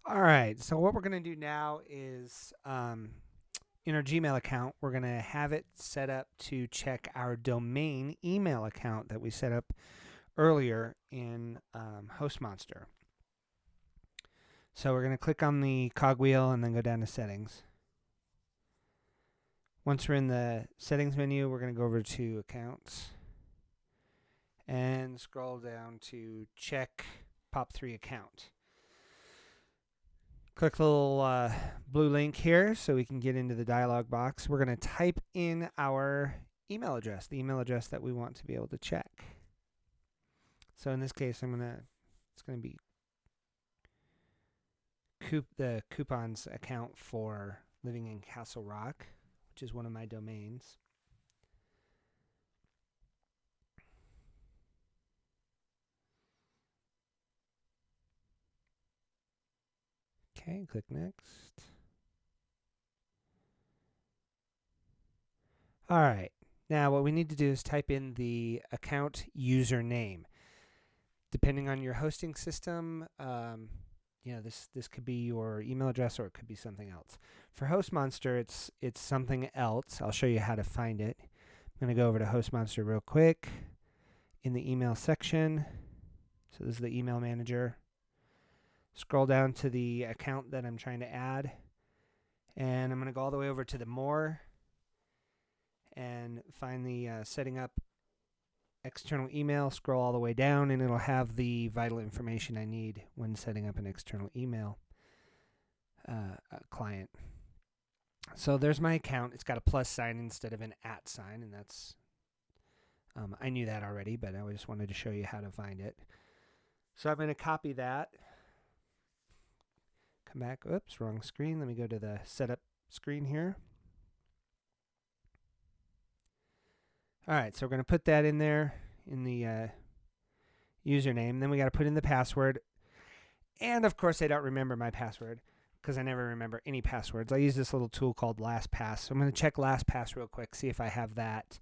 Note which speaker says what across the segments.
Speaker 1: All right. So what we're going to do now is in our Gmail account, we're going to have it set up to check our domain email account that we set up earlier in HostMonster. So we're going to click on the cogwheel and then go down to settings. Once we're in the settings menu, we're going to go over to accounts and scroll down to check Pop3 account. Click the little blue link here so we can get into the dialog box. We're going to type in our email address, the email address that we want to be able to check. So in this case, it's going to be the coupons account for living in Castle Rock, which is one of my domains. Okay, click next. All right. Now what we need to do is type in the account username. Depending on your hosting system, this could be your email address or it could be something else. For HostMonster, it's something else. I'll show you how to find it. I'm going to go over to HostMonster real quick in the email section. So this is the email manager. Scroll down to the account that I'm trying to add, and I'm going to go all the way over to the more and find the setting up external email. Scroll all the way down, and it'll have the vital information I need when setting up an external email client. So there's my account. It's got a plus sign instead of an at sign, and that's I knew that already, but I just wanted to show you how to find it. So I'm going to copy that. Come back. Oops, wrong screen. Let me go to the setup screen here. All right, so we're going to put that in there in the username. Then we got to put in the password. And of course, I don't remember my password because I never remember any passwords. I use this little tool called LastPass. So I'm going to check LastPass real quick, see if I have that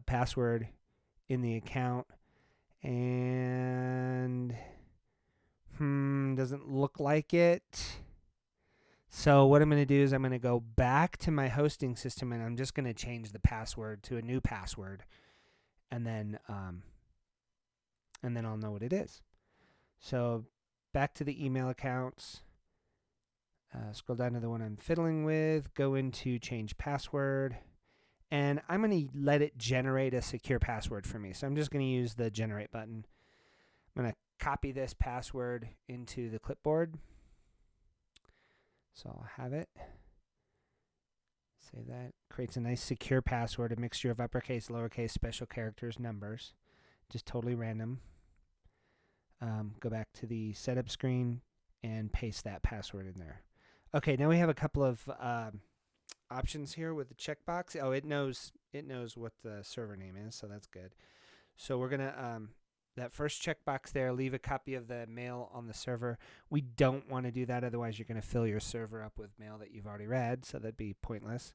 Speaker 1: password in the account. And doesn't look like it. So what I'm going to do is I'm going to go back to my hosting system and I'm just going to change the password to a new password, and then I'll know what it is. So back to the email accounts. Scroll down to the one I'm fiddling with. Go into change password, and I'm going to let it generate a secure password for me. So I'm just going to use the generate button. I'm going to copy this password into the clipboard. So I'll have it. Save that. Creates a nice secure password, a mixture of uppercase, lowercase, special characters, numbers. Just totally random. Go back to the setup screen and paste that password in there. Okay, now we have a couple of options here with the checkbox. Oh, it knows what the server name is, so that's good. So we're gonna that first checkbox there, leave a copy of the mail on the server. We don't want to do that, otherwise you're going to fill your server up with mail that you've already read, so that'd be pointless.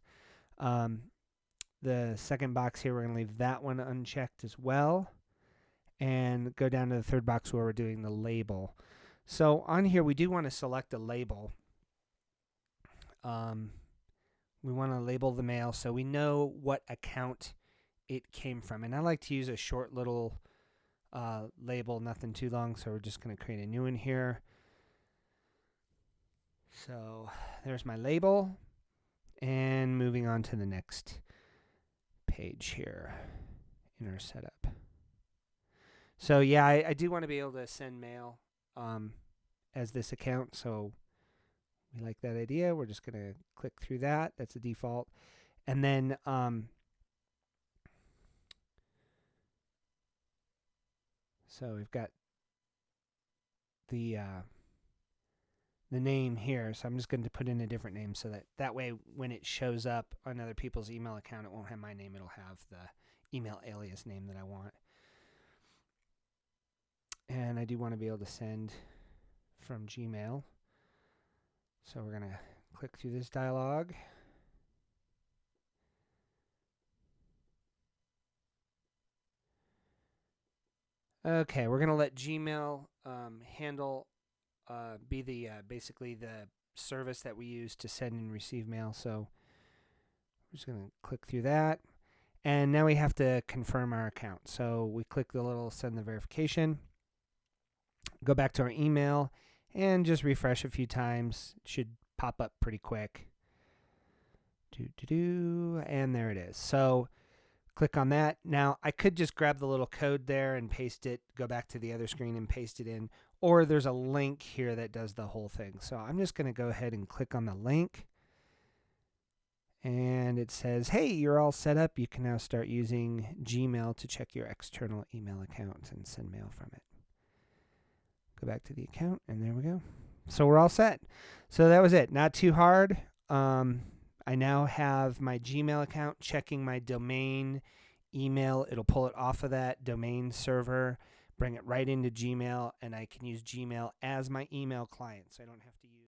Speaker 1: The second box here, we're going to leave that one unchecked as well, and go down to the third box where we're doing the label. So on here, we do want to select a label. We want to label the mail so we know what account it came from. And I like to use a short little label, nothing too long, so we're just going to create a new one here. So there's my label, and moving on to the next page here in our setup. So yeah, I do want to be able to send mail as this account, so we like that idea. We're just going to click through that. That's the default. And then so we've got the name here. So I'm just going to put in a different name so that way when it shows up on other people's email account, it won't have my name. It'll have the email alias name that I want. And I do want to be able to send from Gmail. So we're going to click through this dialog. Okay, we're going to let Gmail handle be the basically the service that we use to send and receive mail. So we're just going to click through that. And now we have to confirm our account. So we click the little send the verification, go back to our email, and just refresh a few times. It should pop up pretty quick. And there it is. So click on that. Now, I could just grab the little code there and paste it, go back to the other screen and paste it in, or there's a link here that does the whole thing. So I'm just going to go ahead and click on the link. And it says, hey, you're all set up. You can now start using Gmail to check your external email account and send mail from it. Go back to the account, and there we go. So we're all set. So that was it. Not too hard. I now have my Gmail account checking my domain email. It'll pull it off of that domain server, bring it right into Gmail, and I can use Gmail as my email client. So I don't have to use